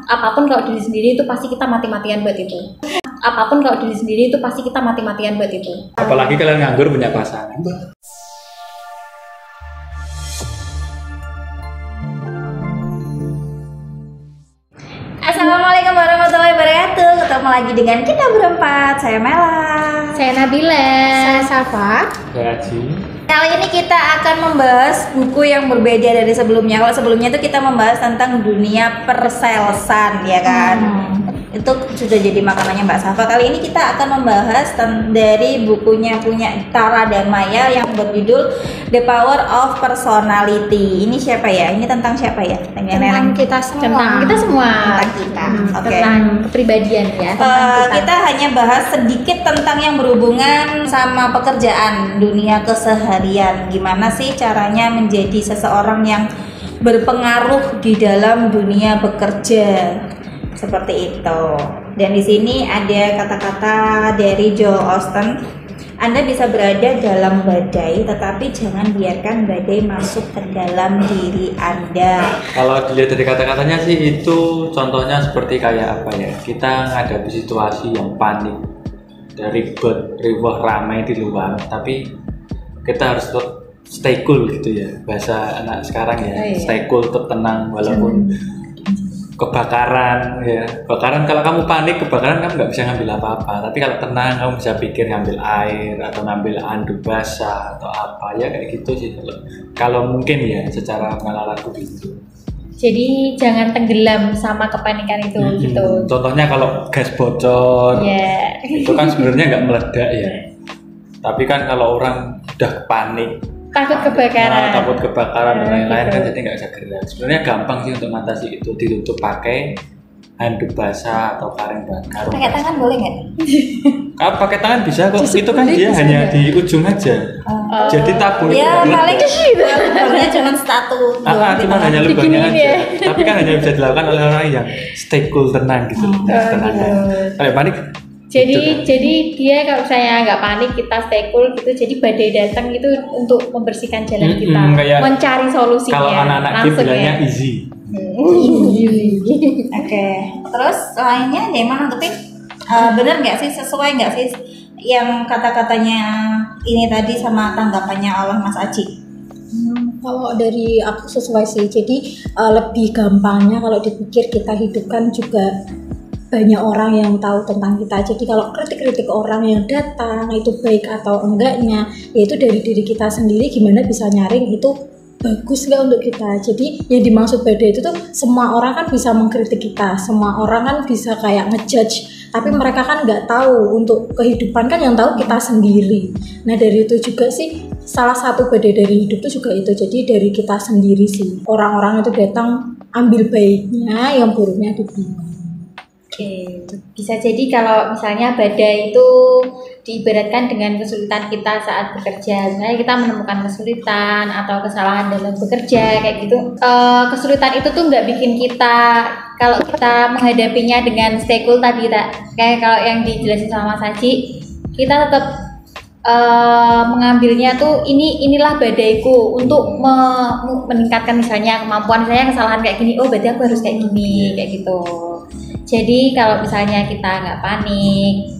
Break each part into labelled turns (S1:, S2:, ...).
S1: apapun kalau diri sendiri itu pasti kita mati-matian buat itu. Apapun kalau diri sendiri itu pasti kita mati-matian buat itu.
S2: Apalagi kalian nganggur punya pasangan.
S3: Assalamualaikum warahmatullahi wabarakatuh. Ketemu lagi dengan kita berempat. Saya Mela.
S1: Saya Nabila.
S3: Saya Safa.
S2: Saya Haji.
S3: Kali ini kita akan membahas buku yang berbeda dari sebelumnya. Kalau sebelumnya itu kita membahas tentang dunia perselesan, ya kan? Itu sudah jadi makanannya Mbak Safa. Kali ini kita akan membahas dari bukunya punya Tara Damaya yang berjudul The Power of Personality. Ini siapa ya? Ini tentang siapa ya?
S1: Tentang kita semua. Tentang kita semua.
S3: Tentang kita. Oke.
S1: Tentang kepribadian ya.
S3: Kita hanya bahas sedikit tentang yang berhubungan sama pekerjaan, dunia keseharian. Gimana sih caranya menjadi seseorang yang berpengaruh di dalam dunia bekerja? Seperti itu. Dan di sini ada kata-kata dari Joel Osteen. Anda bisa berada dalam badai, tetapi jangan biarkan badai masuk ke dalam diri Anda.
S2: Kalau dilihat dari kata-katanya sih itu contohnya seperti kayak apa ya? Kita menghadapi situasi yang panik, dari riuh ramai di luar, tapi kita harus tetap stay cool gitu ya. Bahasa anak sekarang ya, stay cool, tetap tenang walaupun kebakaran ya. Kebakaran, kalau kamu panik kebakaran kamu nggak bisa ngambil apa-apa, tapi kalau tenang kamu bisa pikir ngambil air atau ngambil anduk basah atau apa ya, kayak gitu sih kalau mungkin ya secara pengalamanku gitu.
S1: Jadi jangan tenggelam sama kepanikan itu gitu.
S2: Contohnya kalau gas bocor, itu kan sebenarnya nggak meledak ya, tapi kan kalau orang udah panik,
S1: takut kebakaran,
S2: dan lain-lain kan jadi nggak bisa gerak. Sebenarnya gampang sih untuk mengatasi itu, ditutup pakai handuk basah atau kain bakar.
S3: Pakai tangan boleh nggak?
S2: Pakai tangan bisa kok. Itu kan dia hanya di ujung aja. Jadi tabung
S3: ya
S2: itu
S3: paling lubangnya cuma satu.
S2: Cuma hanya lubangnya aja. Tapi kan hanya bisa dilakukan oleh orang yang stay cool, tenang gitu. Tenang. Kalau panik.
S1: Jadi dia kalau saya nggak panik, kita stay cool gitu. Jadi badai datang itu untuk membersihkan jalan kita, mencari solusinya.
S2: Kalau anak-anak game bilangnya easy.
S3: Oke. Terus lainnya gimana nanggepin? Bener nggak sih, sesuai nggak sih yang kata-katanya ini tadi sama tanggapannya oleh Mas Aji?
S4: Kalau dari aku sesuai sih. Jadi lebih gampangnya kalau dipikir kita hidup kan juga banyak orang yang tahu tentang kita. Jadi kalau kritik-kritik orang yang datang itu baik atau enggaknya, yaitu dari diri kita sendiri gimana bisa nyaring itu bagus nggak untuk kita. Jadi yang dimaksud badai itu tuh semua orang kan bisa mengkritik kita, semua orang kan bisa kayak ngejudge, tapi mereka kan nggak tahu untuk kehidupan kan yang tahu kita sendiri. Nah dari itu juga sih salah satu badai dari hidup itu juga itu. Jadi dari kita sendiri sih, orang-orang itu datang ambil baiknya, yang buruknya dibuang.
S1: Oke, bisa jadi kalau misalnya badai itu diibaratkan dengan kesulitan kita saat bekerja. Misalnya kita menemukan kesulitan atau kesalahan dalam bekerja kayak gitu. Kesulitan itu tuh nggak bikin kita, kalau kita menghadapinya dengan stay cool tadi, kayak kalau yang dijelasin sama Mas Haji, kita tetap mengambilnya tuh inilah badaiku untuk meningkatkan misalnya kemampuan saya, kesalahan kayak gini, oh berarti aku harus kayak gini, kayak gitu. Jadi kalau misalnya kita nggak panik,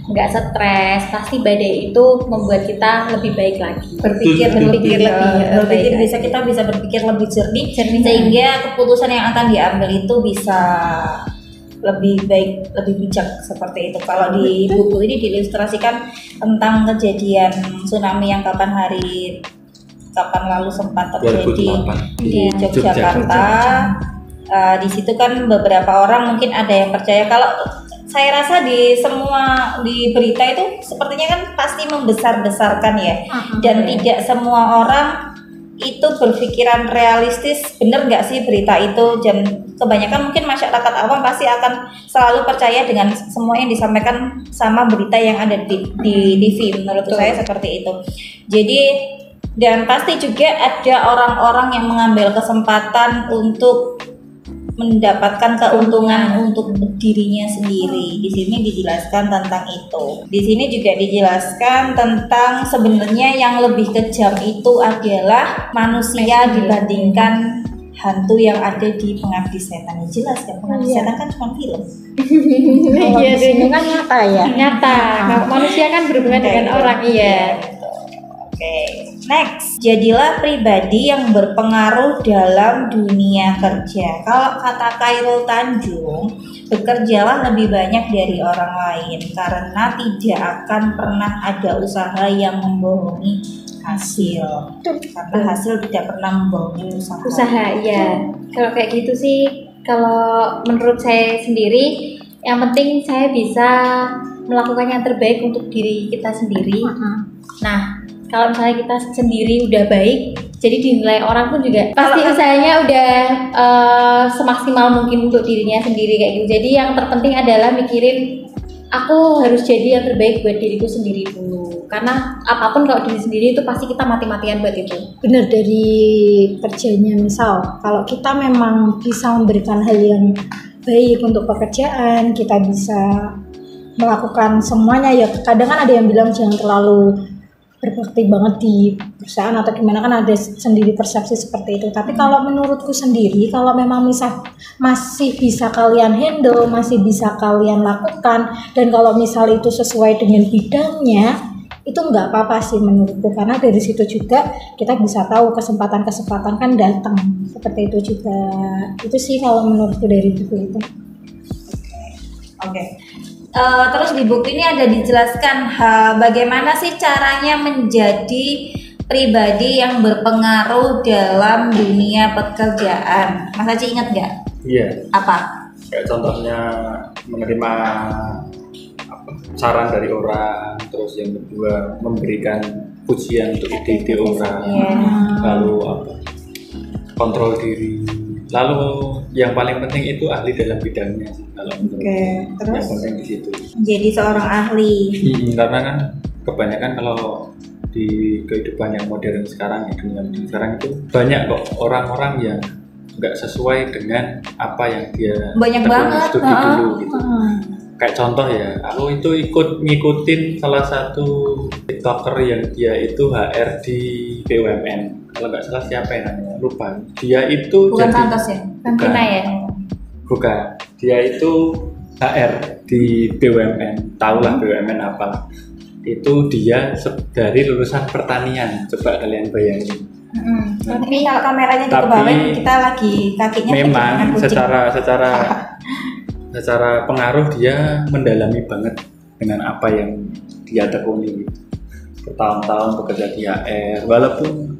S1: nggak stres, pasti badai itu membuat kita lebih baik lagi.
S3: Berpikir lebih bisa, kita bisa berpikir lebih jernih sehingga keputusan yang akan diambil itu bisa lebih baik, lebih bijak seperti itu. Kalau di buku ini diilustrasikan tentang kejadian tsunami yang kapan lalu sempat terjadi di Yogyakarta. Di situ kan beberapa orang mungkin ada yang percaya, kalau saya rasa di berita itu sepertinya kan pasti membesar-besarkan ya, dan tidak semua orang itu berpikiran realistis, bener nggak sih berita itu. Dan kebanyakan mungkin masyarakat awam pasti akan selalu percaya dengan semua yang disampaikan sama berita yang ada di TV. Menurut saya seperti itu. Jadi dan pasti juga ada orang-orang yang mengambil kesempatan untuk mendapatkan keuntungan untuk dirinya sendiri. Di sini dijelaskan tentang itu. Di sini juga dijelaskan tentang sebenarnya yang lebih kejam itu adalah manusia dibandingkan hantu yang ada di Pengabdi Setan. Ya jelas kan, Pengabdi Setan kan cuma film.
S1: Iya,
S4: ini kan nyata ya.
S1: Nyata. Kalau manusia kan berhubungan dengan orang, iya.
S3: Oke, next. Jadilah pribadi yang berpengaruh dalam dunia kerja. Kalau kata Khairul Tanjung, bekerjalah lebih banyak dari orang lain karena tidak akan pernah ada usaha yang membohongi hasil. Karena hasil tidak pernah membohongi
S1: Usaha, iya. Kalau kayak gitu sih, kalau menurut saya sendiri, yang penting saya bisa melakukan yang terbaik untuk diri kita sendiri. Nah, kalau misalnya kita sendiri udah baik, jadi dinilai orang pun juga pasti usahanya udah semaksimal mungkin untuk dirinya sendiri kayak gitu. Jadi yang terpenting adalah mikirin aku harus jadi yang terbaik buat diriku sendiri dulu. Karena apapun kalau diri sendiri itu pasti kita mati-matian buat itu.
S4: Benar, dari kerjanya misal kalau kita memang bisa memberikan hal yang baik untuk pekerjaan, kita bisa melakukan semuanya. Ya kadang kan ada yang bilang jangan terlalu berbakti banget di perusahaan atau gimana, kan ada sendiri persepsi seperti itu. Tapi kalau menurutku sendiri, kalau memang misal masih bisa kalian handle, masih bisa kalian lakukan, dan kalau misal itu sesuai dengan bidangnya, itu nggak apa-apa sih menurutku, karena dari situ juga kita bisa tahu kesempatan-kesempatan kan datang seperti itu juga. Itu sih kalau menurutku dari buku itu.
S3: Oke. Terus di buku ini ada dijelaskan bagaimana sih caranya menjadi pribadi yang berpengaruh dalam dunia pekerjaan. Mas Haji ingat nggak?
S2: Iya.
S3: Apa?
S2: Kayak contohnya menerima saran dari orang, terus yang kedua memberikan pujian untuk ide-ide orang, lalu kontrol diri. Lalu yang paling penting itu ahli dalam bidangnya sih kalau menurut.
S3: Terus
S2: yang penting di situ.
S3: jadi seorang ahli.
S2: Karena kan kebanyakan kalau di kehidupan yang modern sekarang ya, dunia modern sekarang itu banyak kok orang-orang yang nggak sesuai dengan apa yang dia
S3: Banyak banget
S2: studi dulu gitu. Kayak contoh ya, aku itu ikut ngikutin salah satu TikToker yang dia itu HR di BUMN. Kalau nggak salah siapa yang namanya, lupa. Dia itu
S3: Bukan
S2: jadi
S3: Santos ya?
S1: Kantina ya?
S2: Bukan. Dia itu HR di BUMN. Tahulah BUMN apa. Itu dia dari lulusan pertanian. Coba kalian bayangin.
S3: Tapi kalau kameranya di bawah, kita lagi kakinya
S2: memang secara pengaruh dia mendalami banget dengan apa yang dia tekuni bertahun-tahun bekerja di HR, walaupun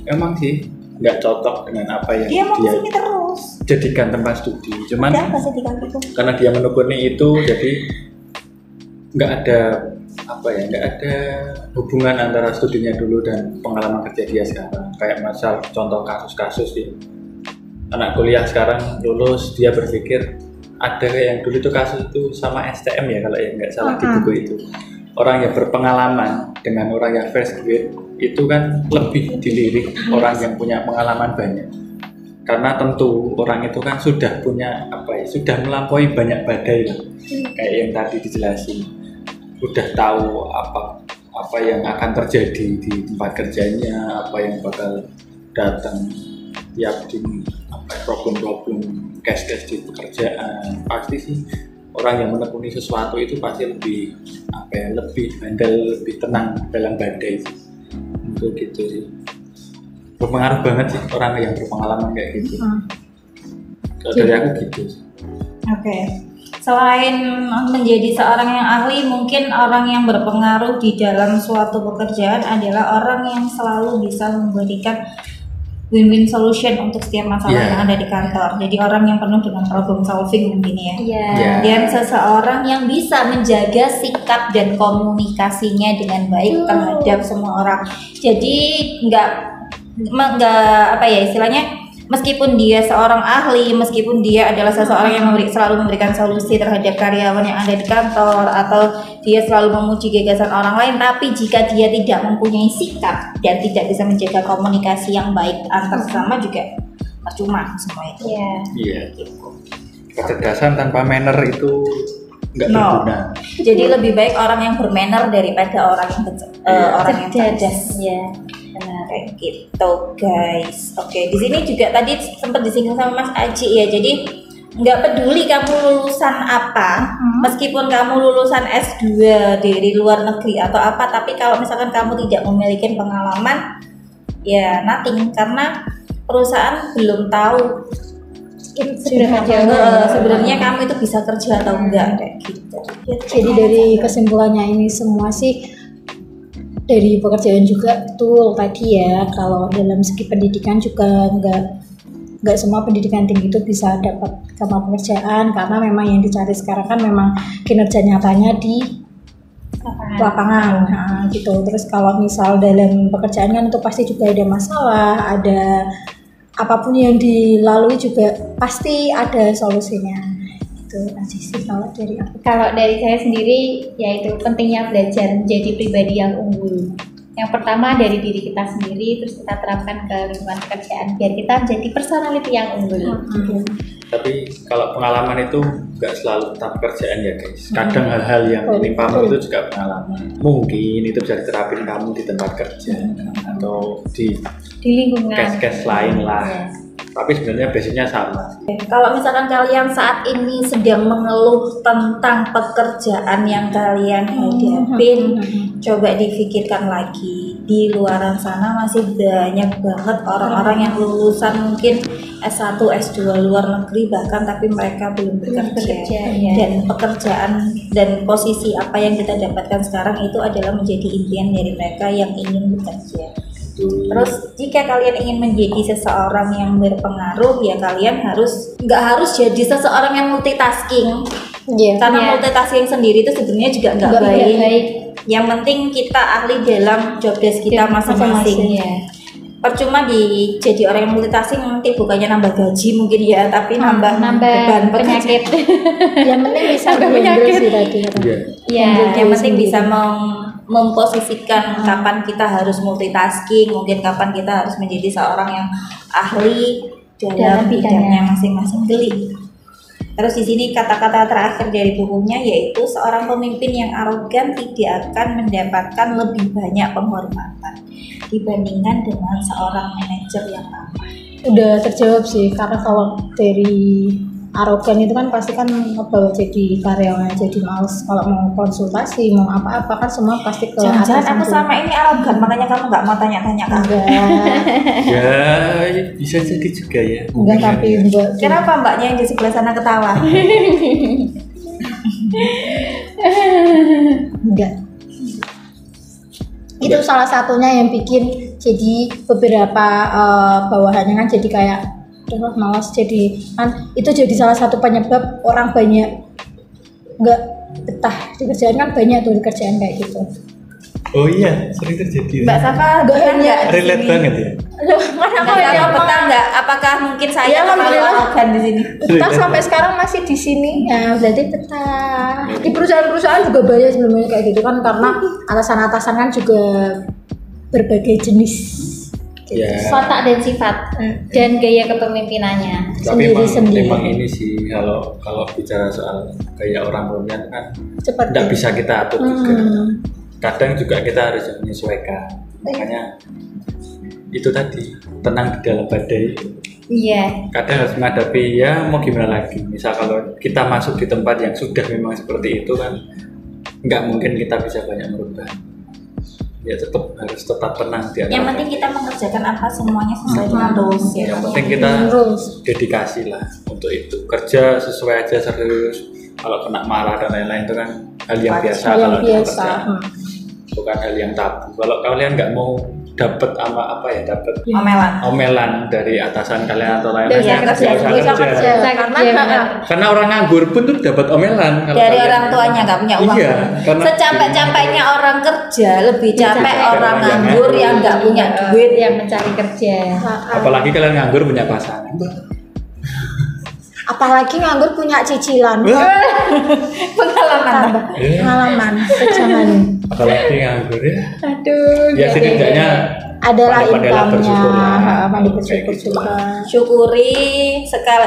S2: emang sih nggak cocok dengan apa yang dia
S3: terus
S2: jadikan tempat studi, cuman karena dia menekuni itu, jadi nggak ada hubungan antara studinya dulu dan pengalaman kerja dia sekarang. Kayak misal contoh kasus-kasus ya, anak kuliah sekarang lulus, dia berpikir ada yang dulu itu kasus itu sama STM ya kalau yang nggak salah di buku itu, orang yang berpengalaman dengan orang yang fresh graduate itu kan lebih dilirik orang yang punya pengalaman banyak, karena tentu orang itu kan sudah punya sudah melampaui banyak badai lah, kayak yang tadi dijelasin, udah tahu apa yang akan terjadi di tempat kerjanya, apa yang bakal datang tiap di problem-problem case-case di pekerjaan. Pasti sih orang yang menekuni sesuatu itu pasti lebih handal, lebih tenang dalam badai sih. Untuk gitu sih, berpengaruh banget sih orang yang berpengalaman kayak gitu. Kalau dari aku gitu sih.
S3: Oke. Selain menjadi seorang yang ahli, mungkin orang yang berpengaruh di dalam suatu pekerjaan adalah orang yang selalu bisa memberikan win-win solution untuk setiap masalah yang ada di kantor. Jadi orang yang penuh dengan problem solving mungkin ya. Dan seseorang yang bisa menjaga sikap dan komunikasinya dengan baik terhadap semua orang. Jadi nggak istilahnya, meskipun dia seorang ahli, meskipun dia adalah seseorang yang selalu memberikan solusi terhadap karyawan yang ada di kantor, atau dia selalu memuji gagasan orang lain, tapi jika dia tidak mempunyai sikap dan tidak bisa menjaga komunikasi yang baik antar sesama, juga percuma semua itu.
S2: Iya. Kecerdasan tanpa manner itu nggak berguna.
S3: Jadi lebih baik orang yang bermanner daripada orang yang cerdas.
S1: Iya, benar.
S3: kayak gitu guys. Oke, di sini juga tadi sempat disinggung sama Mas Aji ya. Jadi nggak peduli kamu lulusan apa, meskipun kamu lulusan S2 dari luar negeri atau apa, tapi kalau misalkan kamu tidak memiliki pengalaman, ya nothing, karena perusahaan belum tahu sebenarnya kamu itu bisa kerja atau enggak kayak gitu.
S4: Jadi dari kesimpulannya ini semua sih, dari pekerjaan juga betul tadi ya, kalau dalam segi pendidikan juga nggak semua pendidikan tinggi itu bisa dapat sama pekerjaan, karena memang yang dicari sekarang kan memang kinerja nyatanya di lapangan. Nah, gitu. Terus kalau misal dalam pekerjaan kan itu pasti juga ada masalah, ada apapun yang dilalui juga pasti ada solusinya. Itu aja sih kalau dari aku.
S1: Kalau dari saya sendiri, yaitu pentingnya belajar menjadi pribadi yang unggul. Yang pertama dari diri kita sendiri, terus kita terapkan ke lingkungan pekerjaan biar kita menjadi personality yang unggul.
S2: Tapi kalau pengalaman itu nggak selalu tentang pekerjaan ya guys. Kadang hal-hal yang menimpamu itu juga pengalaman. Mungkin itu bisa diterapin kamu di tempat kerja atau di
S1: lingkungan
S2: case-case lain lah. Tapi sebenarnya basicnya sama.
S3: Kalau misalkan kalian saat ini sedang mengeluh tentang pekerjaan yang kalian hadapin, coba difikirkan lagi. Di luaran sana masih banyak banget orang-orang yang lulusan mungkin S1, S2 luar negeri bahkan, tapi mereka belum bekerja. Dan pekerjaan dan posisi apa yang kita dapatkan sekarang itu adalah menjadi impian dari mereka yang ingin bekerja. Terus jika kalian ingin menjadi seseorang yang berpengaruh, ya kalian nggak harus jadi seseorang yang multitasking. Karena multitasking sendiri itu sebenarnya juga nggak baik. Yang penting kita ahli dalam job desk kita masing-masing. Percuma jadi orang yang multitasking, nanti bukannya nambah gaji mungkin ya, tapi nambah beban
S1: penyakit.
S4: Yang penting bisa penyakit sih tadi.
S3: Yang penting bisa memposisikan kapan kita harus multitasking, mungkin kapan kita harus menjadi seorang yang ahli dalam bidangnya masing-masing. Geli. Terus di sini kata-kata terakhir dari bukunya yaitu seorang pemimpin yang arogan tidak akan mendapatkan lebih banyak penghormatan dibandingkan dengan seorang manajer yang ramah.
S4: Udah terjawab sih, karena kalau dari arogan itu kan pasti kan ngebawa jadi karyawan jadi males kalau mau konsultasi mau apa-apa kan semua pasti ke
S3: jangan aku sama ini arogan makanya kamu nggak mau tanya-tanya kan?
S2: Ya bisa jadi juga ya.
S4: Enggak, tapi mbak
S3: kenapa mbaknya yang di sebelah sana ketawa?
S4: Enggak, itu salah satunya yang bikin jadi beberapa bawahannya kan jadi kayak malas, jadi kan itu jadi salah satu penyebab orang banyak nggak betah di kerjaan, kan banyak tuh di kerjaan kayak gitu.
S2: Oh iya, sering terjadi.
S3: Mbak Safa nggak
S2: relate banget ya.
S3: Mana aku yang betah nggak? Apakah mungkin saya terlalu arogan di sini?
S4: Betah sampai sekarang masih di sini, ya berarti betah. Di perusahaan-perusahaan juga banyak sebelumnya kayak gitu kan, karena atasan-atasan kan juga berbagai jenis.
S1: Watak dan sifat dan gaya kepemimpinannya
S4: sendiri-sendiri.
S2: Memang ini sih kalau bicara soal gaya orang pemimpin kan tidak bisa kita atur juga. Kadang juga kita harus menyesuaikan. Makanya itu tadi, tenang di dalam badai.
S1: Iya.
S2: Kadang harus menghadapi, ya mau gimana lagi. Misal kalau kita masuk di tempat yang sudah memang seperti itu kan, nggak mungkin kita bisa banyak merubah. Ya harus tetap tenang di
S3: yang penting kita mengerjakan apa semuanya sesuai dengan rules ya.
S2: Yang penting kita dedikasi lah untuk itu, kerja sesuai aja, serius. Kalau kena marah dan lain-lain itu kan hal yang biasa kalau di pekerjaan, bukan hal yang tabu. Kalau kalian nggak mau dapat omelan dari atasan kalian atau lain-lain, karena orang nganggur pun tuh dapat omelan
S3: dari orang tuanya nggak punya uang.
S2: Iya,
S3: secapek-capeknya orang kerja lebih capek orang nganggur yang nggak punya duit
S1: yang mencari kerja.
S2: Apalagi kalian nganggur punya pasangan,
S4: apalagi nganggur punya cicilan.
S3: pengalaman
S4: sejangan.
S2: Apalagi nganggur ya.
S1: Aduh.
S2: Ya setidaknya
S4: adalah
S2: Pandai-pandailah
S4: income-nya.
S2: bersyukur ya.
S4: Pandai
S2: Kayak
S4: bersyukur
S2: gitu.
S4: juga.
S3: Syukuri sekali.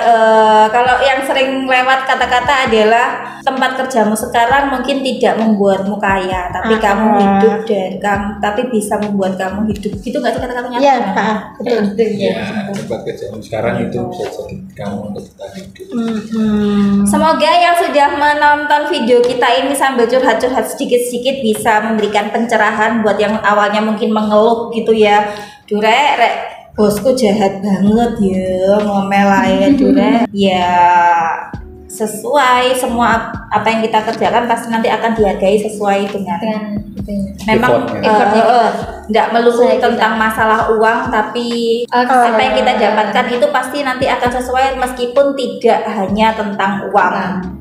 S3: Kalau yang sering lewat kata-kata adalah tempat kerjamu sekarang mungkin tidak membuatmu kaya, tapi kamu hidup dari kamu, tapi bisa membuat kamu hidup. Gitu nggak sih kata-katanya?
S4: Iya, betul.
S2: Ya, tempat kerjaan sekarang itu bisa jadi kamu untuk bertahan hidup.
S3: Semoga yang sudah menonton video kita ini sambil curhat-curhat sedikit-sedikit bisa memberikan pencerahan buat yang awalnya mungkin mengeluh gitu ya. Durek, rek, bosku jahat banget ya, ngomel aja Durek. Ya sesuai semua apa yang kita kerjakan pasti nanti akan dihargai sesuai dengan memang nggak melulu tentang masalah uang, tapi apa yang kita dapatkan itu pasti nanti akan sesuai meskipun tidak hanya tentang uang.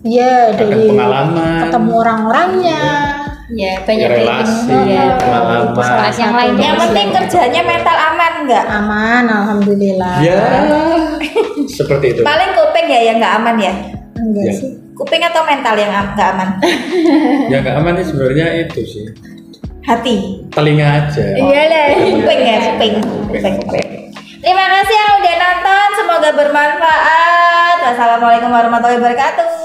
S4: Iya, dari
S2: pengalaman,
S4: ketemu orang-orangnya.
S1: Ya, banyak
S2: relasi,
S1: pengalaman yang lain.
S3: Yang penting kerjanya mental aman nggak?
S4: Aman, alhamdulillah.
S2: Ya, seperti itu.
S3: Paling kuping ya yang nggak aman ya.
S4: Enggak
S2: Ya.
S4: sih.
S3: Kuping atau mental yang nggak aman?
S2: Yang nggak aman sih sebenarnya itu sih.
S3: Hati.
S2: Telinga aja.
S3: Iya lah. Kuping ya, kuping. Terima kasih yang udah nonton, semoga bermanfaat. Wassalamualaikum warahmatullahi wabarakatuh.